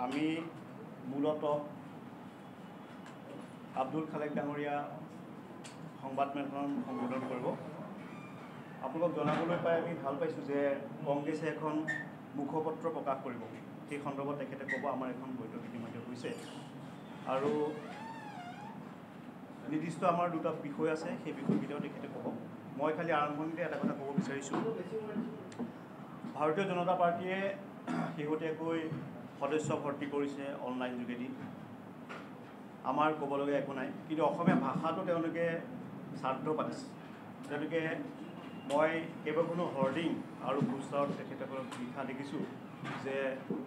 আমি মূলত আব্দুল খালেক ডাঙৰীয়া সংবাদমেলখন সম্বোধন কৰিব। আপোনালোকক জনাবলৈ পাই আমি ভাল পাইছোঁ যে কংগ্ৰেছে এখন মুখপত্ৰ প্ৰকাশ কৰিব। সেই সন্দৰ্ভত তেখেতে ক'ব আমাৰ এখন বৈঠক ইতিমধ্যে হৈছে আৰু নিৰ্দিষ্ট আমাৰ দুটা বিষয় আছে, সেই বিষয়কেইটাও তেখেতে ক'ব। মই খালি আৰম্ভণিতে এটা কথা ক'ব বিচাৰিছোঁ। ভাৰতীয় জনতা পাৰ্টীয়ে শেহতীয়াকৈ সদস্য ভৰ্তি কৰিছে অনলাইন যোগেদি। আমাৰ ক'বলগীয়া একো নাই, কিন্তু অসমীয়া ভাষাটো তেওঁলোকে শ্ৰাদ্ধ পাতিছে। তেওঁলোকে মই কেইবাখনো হৰ্ডিং আৰু পোষ্টাৰত তেখেতসকলক লিখা দেখিছোঁ যে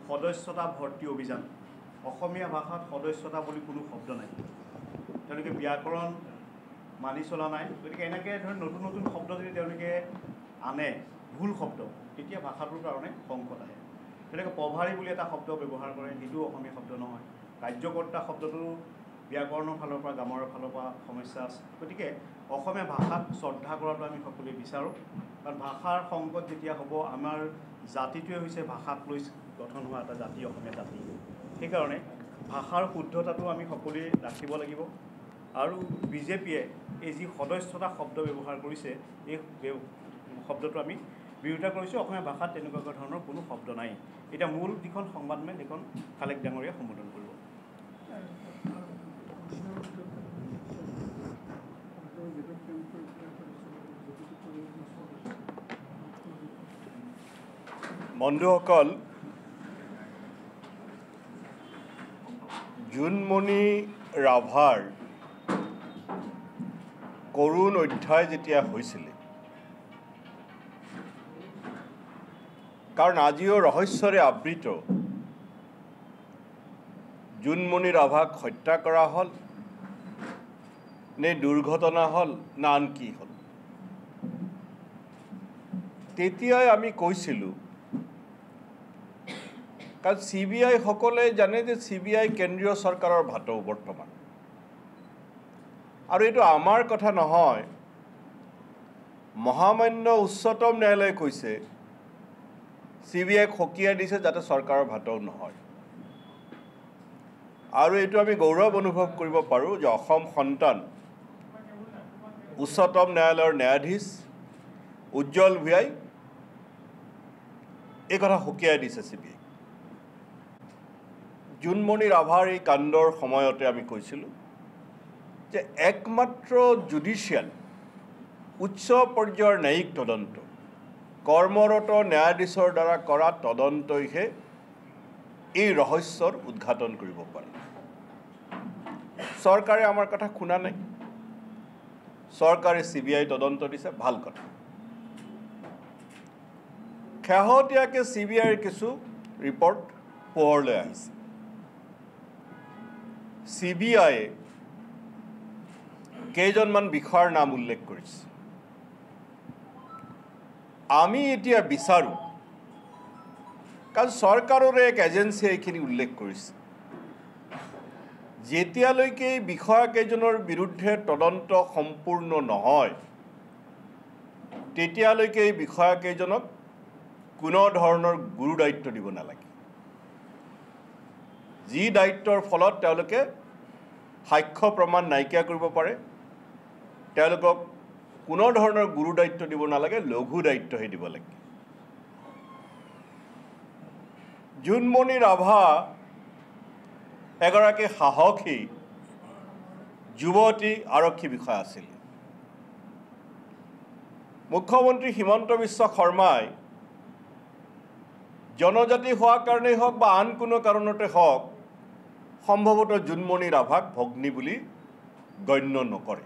সদস্যতা ভৰ্তি অভিযান। অসমীয়া ভাষাত সদস্যতা বুলি কোনো শব্দ নাই, তেওঁলোকে ব্যাকৰণ মানি চলা নাই। গতিকে এনেকৈ ধৰক নতুন নতুন শব্দ যদি তেওঁলোকে আনে, ভুল শব্দ, তেতিয়া ভাষাটোৰ কাৰণে সংকট আহে। তেনেকৈ প্ৰভাৰী বুলি এটা শব্দ ব্যৱহাৰ কৰে, সেইটোও অসমীয়া শব্দ নহয়। কাৰ্যকৰ্তা শব্দটো ব্যাকৰণৰ ফালৰ পৰা, গ্ৰামাৰৰ ফালৰ পৰা সমস্যা আছে। গতিকে অসমীয়া ভাষাক শ্ৰদ্ধা কৰাটো আমি সকলোৱে বিচাৰোঁ, কাৰণ ভাষাৰ সংকট যেতিয়া হ'ব, আমাৰ জাতিটোৱে হৈছে ভাষাক লৈ গঠন হোৱা এটা জাতি, অসমীয়া জাতি। সেইকাৰণে ভাষাৰ শুদ্ধতাটো আমি সকলোৱে ৰাখিব লাগিব। আৰু বিজেপিয়ে এই যি সদস্যতা শব্দ ব্যৱহাৰ কৰিছে, এই শব্দটো আমি বিৰোধিতা কৰিছোঁ। অসমীয়া ভাষাত তেনেকুৱা ধৰণৰ কোনো শব্দ নাই। এতিয়া মূল যিখন সংবাদমেল সেইখন খালেক ডাঙৰীয়াই সম্বোধন কৰিব। বন্ধুসকল, জোনমণি ৰাভাৰ কৰুণ অধ্যায় যেতিয়া হৈছিলে, কাৰণ আজিও ৰহস্যৰে আবৃত জোনমণি ৰাভাক হত্যা কৰা হ'ল নে দুৰ্ঘটনা হ'ল না আন কি হ'ল। তেতিয়াই আমি কৈছিলোঁ, কাৰণ CBI সকলে জানে যে CBI কেন্দ্ৰীয় চৰকাৰৰ ভাটৌ বৰ্তমান। আৰু এইটো আমাৰ কথা নহয়, মহামান্য উচ্চতম ন্যায়ালয়ে কৈছে CBIক সকীয়াই দিছে যাতে চৰকাৰৰ ভাটৌ নহয়। আৰু এইটো আমি গৌৰৱ অনুভৱ কৰিব পাৰোঁ যে অসম সন্তান উচ্চতম ন্যায়ালয়ৰ ন্যায়াধীশ উজ্জ্বল ভূঞাই এই কথা সকীয়াই দিছে CBI। জোনমণি ৰাভাৰ এই কাণ্ডৰ সময়তে আমি কৈছিলোঁ যে একমাত্ৰ জুডিচিয়েল উচ্চ পৰ্যায়ৰ ন্যায়িক তদন্ত, কৰ্মৰত ন্যায়াধীশৰ দ্বাৰা কৰা তদন্তইহে এই ৰহস্যৰ উদ্ঘাটন কৰিব পাৰে। চৰকাৰে আমাৰ কথা শুনা নাই, চৰকাৰে CBI তদন্ত দিছে, ভাল কথা। শেহতীয়াকৈ CBIৰ কিছু ৰিপৰ্ট পোহৰলৈ আহিছে। CBIয়ে কেইজনমান বিষয়াৰ নাম উল্লেখ কৰিছে। আমি এতিয়া বিচাৰোঁ, কাৰণ চৰকাৰৰে এক এজেঞ্চিয়ে এইখিনি উল্লেখ কৰিছে, যেতিয়ালৈকে এই বিষয়াকেইজনৰ বিৰুদ্ধে তদন্ত সম্পূৰ্ণ নহয়, তেতিয়ালৈকে এই বিষয়াকেইজনক কোনো ধৰণৰ গুৰু দায়িত্ব দিব নালাগে। যি দায়িত্বৰ ফলত তেওঁলোকে সাক্ষ্য প্ৰমাণ নাইকিয়া কৰিব পাৰে, তেওঁলোকক কোনো ধৰণৰ গুৰু দায়িত্ব দিব নালাগে, লঘু দায়িত্বহে দিব লাগে। জোনমণি ৰাভা এগৰাকী সাহসী যুৱতী আৰক্ষী বিষয়া আছিল। মুখ্যমন্ত্ৰী হিমন্ত বিশ্ব শৰ্মাই জনজাতি হোৱাৰ কাৰণেই হওক বা আন কোনো কাৰণতে হওক, সম্ভৱতঃ জোনমণি ৰাভাক ভগ্নী বুলি গণ্য নকৰে।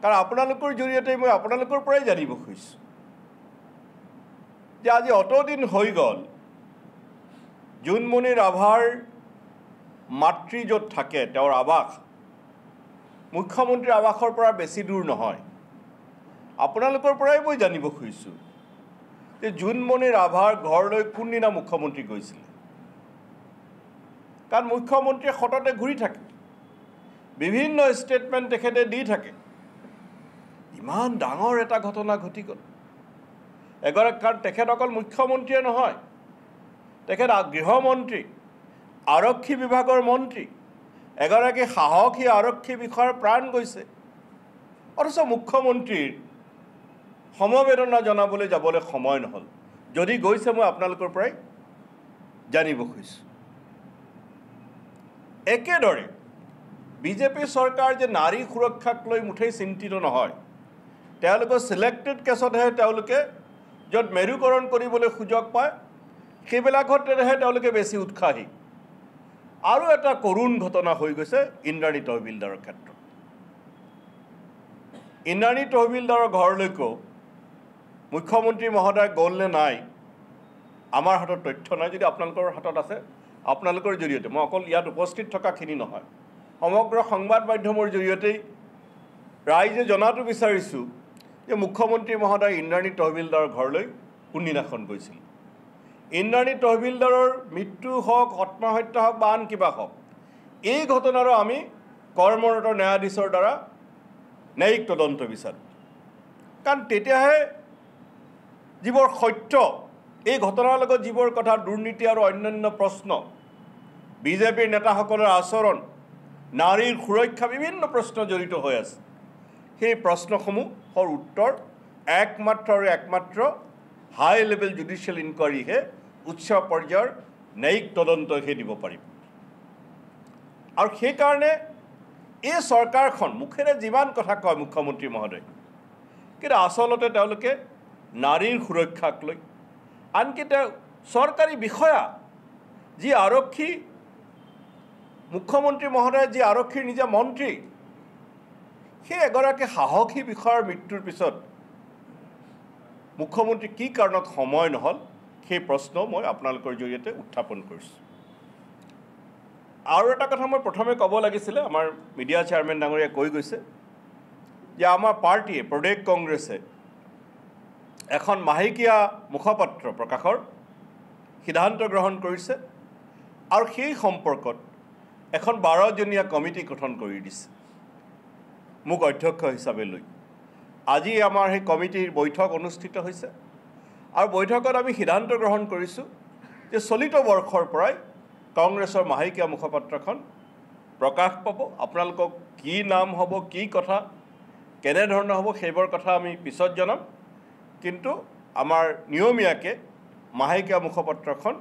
কাৰণ আপোনালোকৰ জৰিয়তে মই আপোনালোকৰ পৰাই জানিব খুজিছোঁ যে আজি অতদিন হৈ গ'ল, জোনমণি ৰাভাৰ মাতৃ য'ত থাকে, তেওঁৰ আৱাস মুখ্যমন্ত্ৰীৰ আৱাসৰ পৰা বেছি দূৰ নহয়। আপোনালোকৰ পৰাই মই জানিব খুজিছোঁ যে জোনমণি ৰাভাৰ ঘৰলৈ কোনদিনা মুখ্যমন্ত্ৰী গৈছিলে। কাৰণ মুখ্যমন্ত্ৰীয়ে সততে ঘূৰি থাকে, বিভিন্ন ষ্টেটমেণ্ট তেখেতে দি থাকে। ইমান ডাঙৰ এটা ঘটনা ঘটি গ'ল, কাৰণ তেখেত অকল মুখ্যমন্ত্ৰীয়ে নহয়, তেখেত গৃহমন্ত্ৰী, আৰক্ষী বিভাগৰ মন্ত্ৰী, এগৰাকী সাহসী আৰক্ষী বিষয়াৰ প্ৰাণ গৈছে, অথচ মুখ্যমন্ত্ৰীৰ সমবেদনা জনাবলৈ যাবলৈ সময় নহ'ল। যদি গৈছে মই আপোনালোকৰ পৰাই জানিব খুজিছোঁ। একেদৰে বিজেপি চৰকাৰ যে নাৰী সুৰক্ষাক লৈ মুঠেই চিন্তিত নহয়, তেওঁলোকৰ চিলেক্টেড কেছতহে তেওঁলোকে য'ত মেৰুকৰণ কৰিবলৈ সুযোগ পায় সেইবিলাকতহে তেওঁলোকে বেছি উৎসাহী। আৰু এটা কৰুণ ঘটনা হৈ গৈছে ইন্দ্ৰাণী তহবিলদাৰৰ ক্ষেত্ৰত। ইন্দ্ৰাণী তহবিলদাৰৰ ঘৰলৈকো মুখ্যমন্ত্ৰী মহোদয় গ'ল নে নাই আমাৰ হাতত তথ্য নাই। যদি আপোনালোকৰ হাতত আছে, আপোনালোকৰ জৰিয়তে, মই অকল ইয়াত উপস্থিত থকাখিনি নহয়, সমগ্ৰ সংবাদ মাধ্যমৰ জৰিয়তেই ৰাইজে জনাটো বিচাৰিছোঁ যে মুখ্যমন্ত্ৰী মহোদয় ইন্দ্ৰাণী তহবিলদাৰৰ ঘৰলৈ কোনদিনাখন গৈছিল। ইন্দ্ৰাণী তহবিলদাৰৰ মৃত্যু হওক, আত্মহত্যা হওক বা আন কিবা হওক, এই ঘটনাৰো আমি কৰ্মৰত ন্যায়াধীশৰ দ্বাৰা ন্যায়িক তদন্ত বিচাৰোঁ। কাৰণ তেতিয়াহে যিবোৰ সত্য, এই ঘটনাৰ লগত যিবোৰ কথা, দুৰ্নীতি আৰু অন্যান্য প্ৰশ্ন, বিজেপিৰ নেতাসকলৰ আচৰণ, নাৰীৰ সুৰক্ষা, বিভিন্ন প্ৰশ্ন জড়িত হৈ আছে, সেই প্ৰশ্নসমূহৰ উত্তৰ একমাত্ৰ হাই লেভেল জুডিচিয়েল ইনকুৱাৰীহে, উচ্চ পৰ্যায়ৰ ন্যায়িক তদন্তহে দিব পাৰিব। আৰু সেইকাৰণে এই চৰকাৰখন মুখেৰে যিমান কথা কয় মুখ্যমন্ত্ৰী মহোদয়, কিন্তু আচলতে তেওঁলোকে নাৰীৰ সুৰক্ষাক লৈ, আনকি তেওঁ চৰকাৰী বিষয়া, যি আৰক্ষী, মুখ্যমন্ত্ৰী মহোদয় যি আৰক্ষীৰ নিজা মন্ত্ৰী, সেই এগৰাকী সাহসী বিষয়াৰ মৃত্যুৰ পিছত মুখ্যমন্ত্ৰী কি কাৰণত সময় নহ'ল, সেই প্ৰশ্ন মই আপোনালোকৰ জৰিয়তে উত্থাপন কৰিছোঁ। আৰু এটা কথা মই প্ৰথমে ক'ব লাগিছিলে, আমাৰ মিডিয়া চেয়াৰমেন ডাঙৰীয়াই কৈ গৈছে যে আমাৰ পাৰ্টীয়ে, প্ৰদেশ কংগ্ৰেছে এখন মাহেকীয়া মুখপাত্ৰ প্ৰকাশৰ সিদ্ধান্ত গ্ৰহণ কৰিছে আৰু সেই সম্পৰ্কত এখন 12জনীয়া কমিটি গঠন কৰি দিছে মোক অধ্যক্ষ হিচাপে লৈ। আজি আমাৰ সেই কমিটিৰ বৈঠক অনুষ্ঠিত হৈছে আৰু বৈঠকত আমি সিদ্ধান্ত গ্ৰহণ কৰিছোঁ যে চলিত বৰ্ষৰ পৰাই কংগ্ৰেছৰ মাহেকীয়া মুখপাত্ৰখন প্ৰকাশ পাব। আপোনালোকক কি নাম হ'ব, কি কথা, কেনেধৰণৰ হ'ব, সেইবোৰ কথা আমি পিছত জনাম, কিন্তু আমাৰ নিয়মীয়াকৈ মাহেকীয়া মুখপাত্ৰখন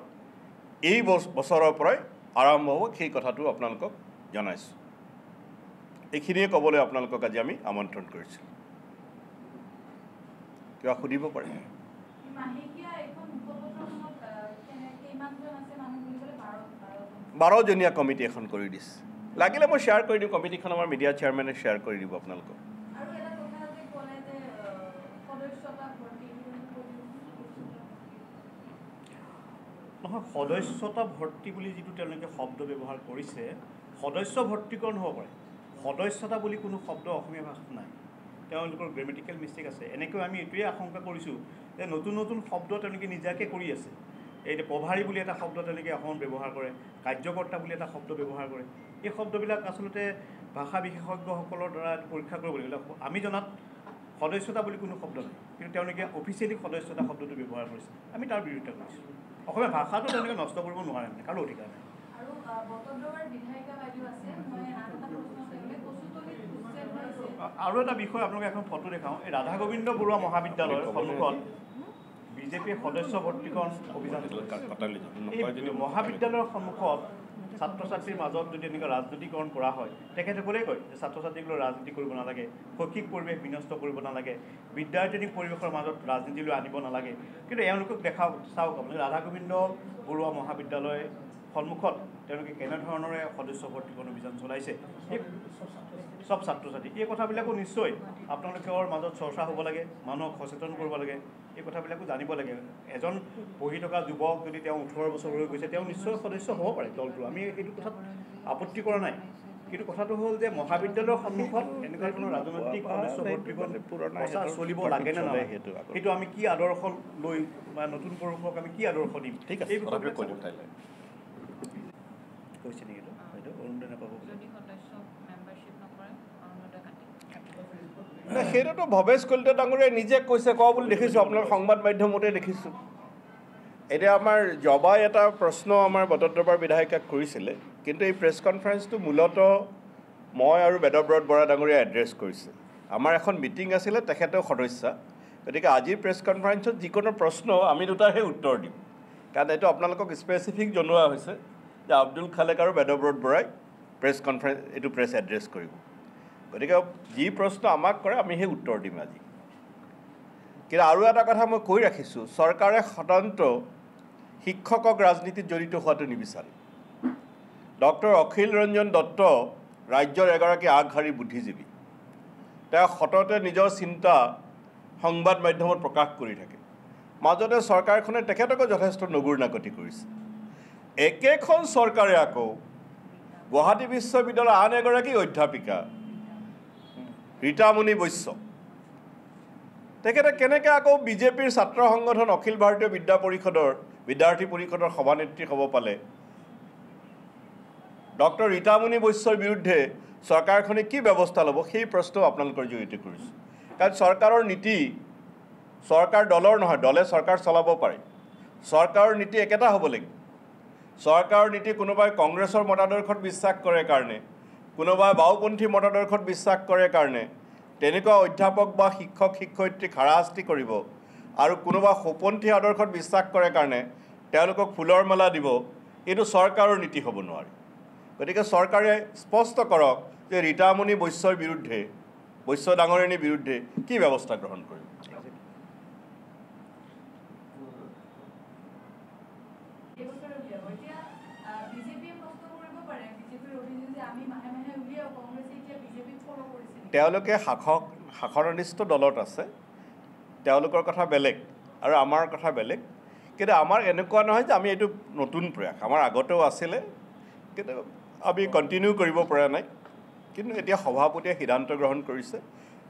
এই বছৰৰ পৰাই আৰম্ভ হ'ব, সেই কথাটো আপোনালোকক জনাইছোঁ। এইখিনিয়ে ক'বলৈ আপোনালোকক আজি আমি আমন্ত্ৰণ কৰিছোঁ। কিবা সুধিব পাৰে? 12জনীয়া কমিটি এখন কৰি দিছে। লাগিলে মই শ্বেয়াৰ কৰি দিম, কমিটিখন আমাৰ মিডিয়া চেয়াৰমেনে শ্বেয়াৰ কৰি দিব আপোনালোকক। নহয়, সদস্যতা ভৰ্তি বুলি যিটো তেওঁলোকে শব্দ ব্যৱহাৰ কৰিছে, সদস্য ভৰ্তিকৰণ হ'ব পাৰে, সদস্যতা বুলি কোনো শব্দ অসমীয়া ভাষাত নাই। তেওঁলোকৰ গ্ৰামেটিকেল মিষ্টেক আছে। এনেকৈ আমি এইটোৱে আশংকা কৰিছোঁ যে নতুন নতুন শব্দ তেওঁলোকে নিজাকৈ কৰি আছে। এই প্ৰভাৰী বুলি এটা শব্দ তেওঁলোকে অসমত ব্যৱহাৰ কৰে, কাৰ্যকৰ্তা বুলি এটা শব্দ ব্যৱহাৰ কৰে। এই শব্দবিলাক আচলতে ভাষা বিশেষজ্ঞসকলৰ দ্বাৰা পৰীক্ষা কৰিব লাগিব। আমি জনাত সদস্যতা বুলি কোনো শব্দ নাই, কিন্তু তেওঁলোকে অফিচিয়েলি সদস্যতা শব্দটো ব্যৱহাৰ কৰিছে। আমি তাৰ বিৰুদ্ধে কৰিছোঁ। অসমীয়া ভাষাটো তেওঁলোকে নষ্ট কৰিব নোৱাৰে, মানে কাৰো অধিকাৰ নাই। আৰু এটা বিষয় আপোনালোকে এখন ফটো দেখাওঁ। এই ৰাধা গোবিন্দ বৰুৱা মহাবিদ্যালয়ৰ সন্মুখত বিজেপিৰ সদস্য ভৰ্তিকৰণ অভিযান চলিছে। এই মহাবিদ্যালয়ৰ সন্মুখত ছাত্ৰ ছাত্ৰীৰ মাজত যদি এনেকুৱা ৰাজনীতিকৰণ কৰা হয়, তেখেতসকলে কয় যে ছাত্ৰ ছাত্ৰীসকলে ৰাজনীতি কৰিব নালাগে, শৈক্ষিক পৰিৱেশ বিনষ্ট কৰিব নালাগে, বিদ্যাৰ্থিক পৰিৱেশৰ মাজত ৰাজনীতিলৈ আনিব নালাগে। কিন্তু এওঁলোকক চাওক আপুনি, ৰাধা গোবিন্দ বৰুৱা মহাবিদ্যালয় সন্মুখত তেওঁলোকে কেনেধৰণৰে সদস্য ভৰ্তিকৰণ অভিযান চলাইছে, এই সব ছাত্ৰ ছাত্ৰী, এই কথাবিলাকো নিশ্চয় আপোনালোকৰ মাজত চৰ্চা হ'ব লাগে, মানুহক সচেতন কৰিব লাগে, এই কথাবিলাকো জানিব লাগে। এজন পঢ়ি থকা যুৱক যদি তেওঁ 18 বছৰ হৈ গৈছে, তেওঁ নিশ্চয় সদস্য হ'ব পাৰে দলটো, আমি এইটো কথাত আপত্তি কৰা নাই। কিন্তু কথাটো হ'ল যে মহাবিদ্যালয়ৰ সন্মুখত এনেকুৱা ধৰণৰ ৰাজনৈতিক সদস্য ভৰ্তিকৰণ প্ৰচাৰ চলিব লাগে নে নালাগে, সেইটো আমি কি আদৰ্শ লৈ বা নতুন পুৰুষক আমি কি আদৰ্শ দিম, ঠিক আছে, এই বিষয়ে কৈছে নেকি? এইটো অৰুণোদয় পাব। সেইটোতো ভৱেশ কলিতা ডাঙৰীয়াই নিজে কৈছে, কওঁ বুলি দেখিছোঁ, আপোনাৰ সংবাদ মাধ্যমতে দেখিছোঁ। এতিয়া আমাৰ জবাই এটা প্ৰশ্ন আমাৰ বটদ্ৰৱাৰ বিধায়িকাক কৰিছিলে, কিন্তু এই প্ৰেছ কনফাৰেন্সটো মূলতঃ মই আৰু বেদব্ৰত বৰা ডাঙৰীয়া এড্ৰেছ কৰিছে। আমাৰ এখন মিটিং আছিলে, তেখেতেও সদস্য, গতিকে আজিৰ প্ৰেছ কনফাৰেন্সত যিকোনো প্ৰশ্ন আমি দুটাৰহে উত্তৰ দিম, কাৰণ এইটো আপোনালোকক স্পেচিফিক জনোৱা হৈছে যে আব্দুল খালেক আৰু বেদব্ৰত বৰাই প্ৰেছ কনফাৰেন্স এইটো প্ৰেছ এড্ৰেছ কৰিব। গতিকে যি প্ৰশ্ন আমাক কৰে আমি সেই উত্তৰ দিম আজি। কিন্তু আৰু এটা কথা মই কৈ ৰাখিছোঁ, চৰকাৰে স্বতন্ত্ৰ শিক্ষকক ৰাজনীতিত জড়িত হোৱাটো নিবিচাৰে। ডক্টৰ অখিল ৰঞ্জন দত্ত ৰাজ্যৰ এগৰাকী আগশাৰীৰ বুদ্ধিজীৱী, তেওঁ সততে নিজৰ চিন্তা সংবাদ মাধ্যমত প্ৰকাশ কৰি থাকে। মাজতে চৰকাৰখনে তেখেতকো যথেষ্ট নগুৰ নাকতি কৰিছে। একেখন চৰকাৰে আকৌ গুৱাহাটী বিশ্ববিদ্যালয়ৰ আন এগৰাকী অধ্যাপিকা ৰীতামণি বৈশ্য, তেখেতে কেনেকৈ আকৌ বিজেপিৰ ছাত্ৰ সংগঠন অখিল ভাৰতীয় বিদ্যাৰ্থী পৰিষদৰ সভানেত্ৰী হ'ব পালে? ডক্টৰ ৰীতামণি বৈশ্যৰ বিৰুদ্ধে চৰকাৰখনে কি ব্যৱস্থা ল'ব, সেই প্ৰশ্ন আপোনালোকৰ জৰিয়তে কৰিছোঁ। কাৰণ চৰকাৰৰ নীতি চৰকাৰ দলৰ নহয়, দলে চৰকাৰ চলাব পাৰে। চৰকাৰৰ নীতি একেটা হ'ব লাগিব। চৰকাৰৰ নীতি কোনোবাই কংগ্ৰেছৰ মতাদৰ্শত বিশ্বাস কৰে কাৰণে, কোনোবাই বাওঁপন্থী মতাদৰ্শত বিশ্বাস কৰে কাৰণে তেনেকুৱা অধ্যাপক বা শিক্ষক শিক্ষয়িত্ৰীক হাৰাশাস্তি কৰিব, আৰু কোনোবা সোঁপন্থী আদৰ্শত বিশ্বাস কৰে কাৰণে তেওঁলোকক ফুলৰ মালা দিব, এইটো চৰকাৰৰ নীতি হ'ব নোৱাৰে। গতিকে চৰকাৰে স্পষ্ট কৰক যে ৰীতামণি বৈশ্যৰ বিৰুদ্ধে, বৈশ্য ডাঙৰীয়ানীৰ বিৰুদ্ধে কি ব্যৱস্থা গ্ৰহণ কৰিব। তেওঁলোকে শাসনাধিষ্ঠ দলত আছে, তেওঁলোকৰ কথা বেলেগ আৰু আমাৰ কথা বেলেগ। কিন্তু আমাৰ এনেকুৱা নহয় যে আমি এইটো নতুন প্ৰয়াস, আমাৰ আগতেও আছিলে, কিন্তু আমি কণ্টিনিউ কৰিব পৰা নাই। কিন্তু এতিয়া সভাপতিয়ে সিদ্ধান্ত গ্ৰহণ কৰিছে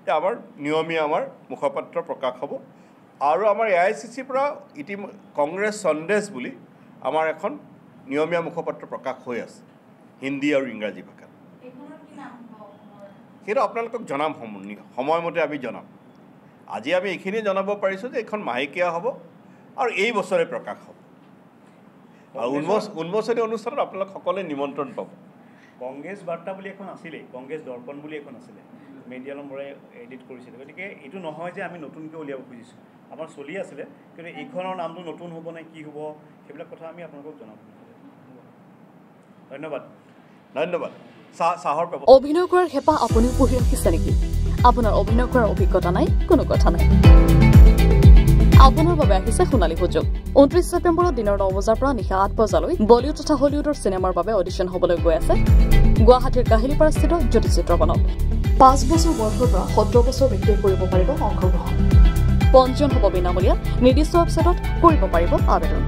যে আমাৰ নিয়মীয়া আমাৰ মুখপাত্ৰ প্ৰকাশ হ'ব, আৰু আমাৰ AICCৰ পৰা কংগ্ৰেছ সন্দেশ বুলি আমাৰ এখন নিয়মীয়া মুখপাত্ৰ প্ৰকাশ হৈ আছে হিন্দী আৰু ইংৰাজী ভাষাত। সেইটো আপোনালোকক জনাম, সময়মতে আমি জনাম। আজি আমি এইখিনি জনাব পাৰিছোঁ যে এইখন মাহেকীয়া হ'ব আৰু এই বছৰে প্ৰকাশ হ'ব, আৰু উন্মোচনী অনুষ্ঠানত আপোনালোক সকলোৱে নিমন্ত্ৰণ পাব। কংগ্ৰেছ বাৰ্তা বুলি এখন আছিলে, কংগ্ৰেছ দৰ্পণ বুলি এখন আছিলে, মেডিয়ালম বৰাই এডিট কৰিছিলে। গতিকে এইটো নহয় যে আমি নতুনকৈ উলিয়াব খুজিছোঁ, আমাৰ চলি আছিলে, কিন্তু এইখনৰ নামটো নতুন হ'ব নে কি হ'ব সেইবিলাক কথা আমি আপোনালোকক জনাম। ধন্যবাদ। অভিনয় কৰাৰ হেঁপাহ আপুনিও পুহি ৰাখিছে নেকি? আপোনাৰ অভিনয় কৰাৰ অভিজ্ঞতা নাই? কোনো কথা নাই, আপোনাৰ বাবে আহিছে সোণালী সুযোগ। 29 ছেপ্টেম্বৰত দিনৰ 9 বজাৰ পৰা নিশা 8 বজালৈ বলিউড তথা হলিউডৰ চিনেমাৰ বাবে অডিশ্যন হ'বলৈ গৈ আছে গুৱাহাটীৰ কাহিলীপাৰাস্থিত জ্যোতি চিত্ৰবনত। 5 বছৰ বয়সৰ পৰা 17 বছৰ ব্যক্তিয়ে কৰিব পাৰিব অংশগ্ৰহণ। পঞ্জীয়ন হ'ব বিনামূলীয়া, নিৰ্দিষ্ট ৱেবছাইটত কৰিব পাৰিব আবেদন।